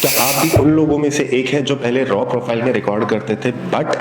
क्या आप भी उन लोगों में से एक है जो पहले रॉ प्रोफाइल में रिकॉर्ड करते थे बट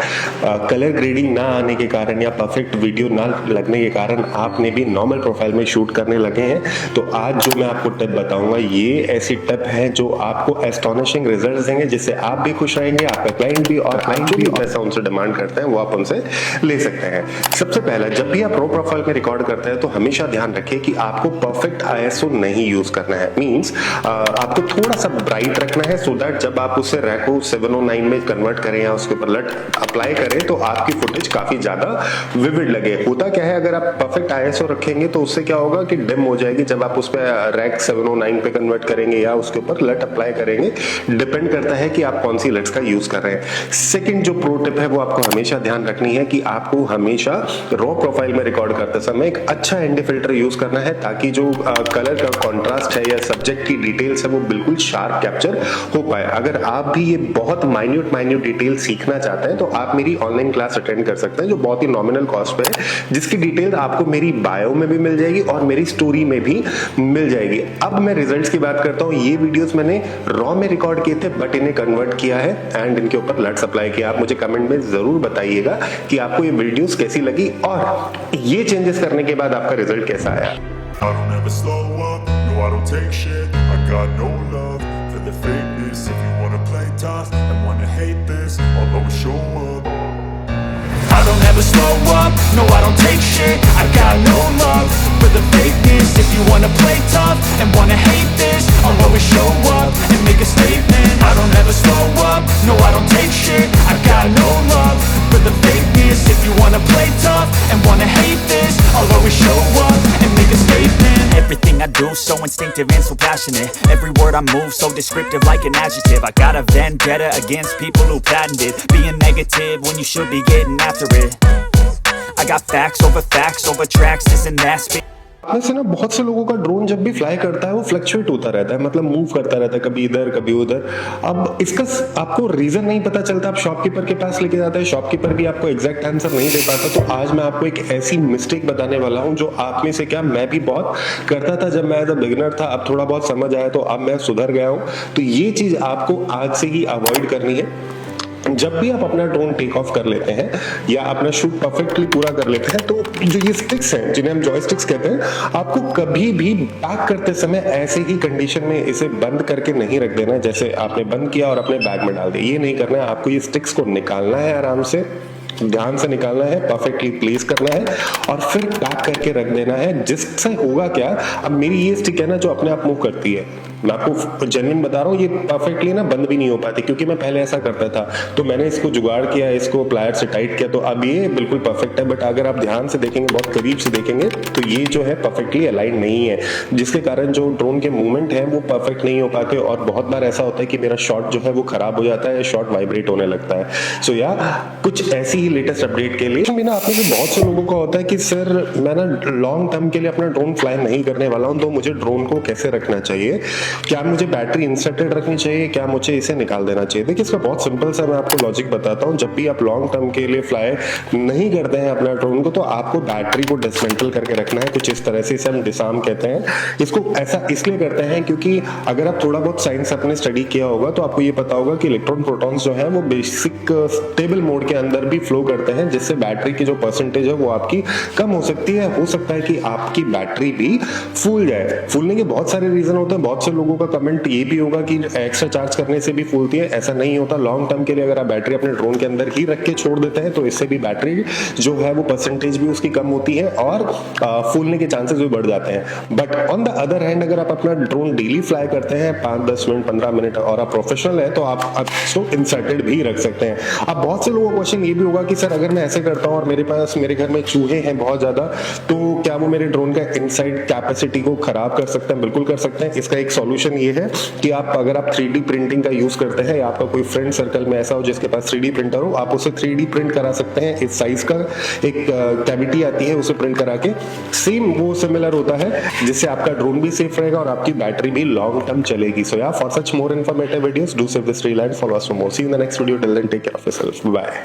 कलर ग्रेडिंग ना आने के कारण या परफेक्ट वीडियो ना लगने के कारण आपने भी नॉर्मल प्रोफाइल में शूट करने लगे हैं? तो आज जो मैं आपको टिप बताऊंगा ये ऐसी टिप है जो आपको एस्टोनिशिंग रिजल्ट्स देंगे, जिससे आप भी खुश रहेंगे, आपका क्लाइंट भी, और क्लाइंट भी पैसा उनसे डिमांड करते हैं वो आप उनसे ले सकते हैं। सबसे पहला, जब भी आप रॉ प्रोफाइल में रिकॉर्ड करते हैं तो हमेशा ध्यान रखिए कि आपको परफेक्ट ISO नहीं यूज करना है। मींस आपको थोड़ा सा ब्राइट रखना है सो दैट जब आप उसे रैको 709 में कन्वर्ट करें या उसके ऊपर लट अप्लाई करें तो आपकी फुटेज काफी ज्यादा विविड लगे। होता क्या है, अगर आप परफेक्ट ISO रखेंगे तो उससे क्या होगा कि डिम हो जाएगी जब आप उस पर रैक 709 पे कन्वर्ट करेंगे या उसके ऊपर लट अप्लाई करेंगे। डिपेंड करता है कि आप कौन सी लट्स का यूज कर रहे हैं। सेकंड जो प्रो टिप है वो आपको हमेशा ध्यान रखनी है कि आपको हमेशा रॉ प्रोफाइल में रिकॉर्ड करते समय एक अच्छा एनडी फिल्टर यूज करना है ताकि जो कलर का कॉन्ट्रास्ट है या सब्जेक्ट की डिटेल्स है वो बिल्कुल शार्प कैप्चर हो पाए। अगर आप भी ये बहुत माइन्यूट डिटेल सीखना चाहते हैं तो आप मेरी ऑनलाइन क्लास अटेंड कर सकते हैं जो बहुत ही नॉमिनल कॉस्ट पे है, जिसकी डिटेल आपको मेरी बायो में भी मिल जाएगी और मेरी स्टोरी में भी मिल जाएगी। अब मैं रिजल्ट्स की बात करता हूँ। ये वीडियोस मैंने रॉ में रिकॉर्ड किए थे बट इन्हें कन्वर्ट किया है एंड इनके ऊपर लट्स अप्लाई किया। आप मुझे कमेंट में जरूर बताइएगा कि आपको ये वीडियोस कैसी लगी और ये चेंजेस करने के बाद आपका रिजल्ट कैसा आया। I don't ever slow up, no I don't take shit. I got no love for the fakeness. If you wanna play tough and wanna hate this, I'll always show up. I don't ever slow up, no I don't take shit. I got no love for the fakeness. If you wanna play tough and wanna hate this, I'll always show up and make a statement. I don't ever slow up, no I don't take shit. I got no love for the fakeness. If you wanna play tough and wanna hate this, I'll always show up and make a statement. Everything I do so instinctive and so passionate. Every word I move so descriptive like an adjective. I got a vendetta against people who patented being negative when you should be getting after it. I got facts over tracks, this and that spit. वैसे ना बहुत से लोगों का drone जब भी fly करता है वो फ्लक्चुएट होता रहता है, मतलब मूव करता रहता है, कभी इधर कभी उधर। अब इसका आपको रीजन नहीं पता चलता, आप शॉपकीपर के पास लेके जाते हैं, शॉपकीपर भी आपको एग्जैक्ट आंसर नहीं दे पाता। तो आज मैं आपको एक ऐसी मिस्टेक बताने वाला हूं जो आप में से क्या मैं भी बहुत करता था जब मैं एज अ बिगिनर था। अब थोड़ा बहुत समझ आया तो अब मैं सुधर गया हूं। तो ये चीज आपको आज से ही अवॉइड करनी है। जब भी आप अपना ड्रोन टेक ऑफ कर लेते हैं या अपना शूट परफेक्टली पूरा कर लेते हैं तो जो ये स्टिक्स हैं जिन्हें हम जॉयस्टिक्स कहते हैं, आपको कभी भी पैक करते समय ऐसे ही कंडीशन में इसे बंद करके नहीं रख देना जैसे आपने बंद किया और अपने बैग में डाल दिया। ये नहीं करना है, आपको ये स्टिक्स को निकालना है, आराम से ध्यान से निकालना है, परफेक्टली प्लेस करना है और फिर पैक करके रख देना है। जिससे होगा क्या, अब मेरी ये स्टिक है ना जो अपने आप मूव करती है, मैं आपको जेन्युइन बता रहा हूँ, ये परफेक्टली ना बंद भी नहीं हो पाती क्योंकि मैं पहले ऐसा करता था। तो मैंने इसको जुगाड़ किया, इसको प्लायर से टाइट किया, तो अब ये बिल्कुल परफेक्ट है। बट अगर आप ध्यान से देखेंगे, बहुत करीब से देखेंगे तो ये जो है परफेक्टली अलाइन नहीं है, जिसके कारण जो ड्रोन के मूवमेंट है वो परफेक्ट नहीं हो पाते और बहुत बार ऐसा होता है कि मेरा शॉट जो है वो खराब हो जाता है, शॉट वाइब्रेट होने लगता है। सो या कुछ ऐसी ही लेटेस्ट अपडेट के लिए भी ना आप में से बहुत से लोगों का होता है कि सर मैं ना लॉन्ग टर्म के लिए अपना ड्रोन फ्लाई नहीं करने वाला हूँ, तो मुझे ड्रोन को कैसे रखना चाहिए, क्या मुझे बैटरी इंसर्टेड रखनी चाहिए, क्या मुझे इसे निकाल देना चाहिए। देखिए इसका बहुत सिंपल सा मैं आपको लॉजिक बताता हूँ। जब भी आप लॉन्ग टर्म के लिए फ्लाई नहीं करते हैं अपना ड्रोन को तो आपको बैटरी को डिसमेंटल करके रखना है कुछ इस तरह से। इसे हम डिसार्म कहते हैं। इसको ऐसा इसलिए करते हैं क्योंकि अगर आप थोड़ा बहुत साइंस अपने स्टडी किया होगा तो आपको ये पता होगा कि इलेक्ट्रॉन प्रोटॉन्स जो है वो बेसिक स्टेबल मोड के अंदर भी फ्लो करते हैं, जिससे बैटरी की जो परसेंटेज है वो आपकी कम हो सकती है। हो सकता है कि आपकी बैटरी भी फूल जाए। फूलने के बहुत सारे रीजन होते हैं। बहुत से लोगों का कमेंट ये भी होगा कि एक्स्ट्रा चार्ज करने से भी फूलती है। ऐसा नहीं होता। लॉन्ग टर्म के लिए अगर आप बैटरी अपने ड्रोन के अंदर ही रख के छोड़ देते हैं तो इससे भी बैटरी जो है वो परसेंटेज भी उसकी कम होती है और फूलने के चांसेस भी बढ़ जाते हैं। But on the other hand अगर आप अपना ड्रोन डेली फ्लाई करते हैं 5-10 मिनट 15 मिनट और आप प्रोफेशनल है तो आप इसको इंसर्टेड भी रख सकते हैं। अब बहुत से लोगों का क्वेश्चन ये भी होगा कि सर अगर मैं ऐसे करता हूं और मेरे घर में चूहे हैं बहुत ज्यादा, तो क्या वो मेरे ड्रोन का इनसाइड कैपेसिटी को खराब कर सकते हैं? बिल्कुल कर सकते हैं। इसका एक सॉल्यूशन ये है कि अगर आप 3D प्रिंटिंग का यूज करते हैं या आपका कोई फ्रेंड सर्कल में ऐसा हो जिसके पास 3D प्रिंटर हो, आप उसे 3D प्रिंट करा सकते हैं। इस साइज का एक कैविटी आती है, उसे प्रिंट करा के सेम वो सिमिलर होता है, जिससे आपका ड्रोन भी सेफ रहेगा और आपकी बैटरी भी लॉन्ग टर्म चलेगी। So yeah for such more informative videos do save this reel and follow us for more. See you in the next video. Till then take care of yourself. Bye.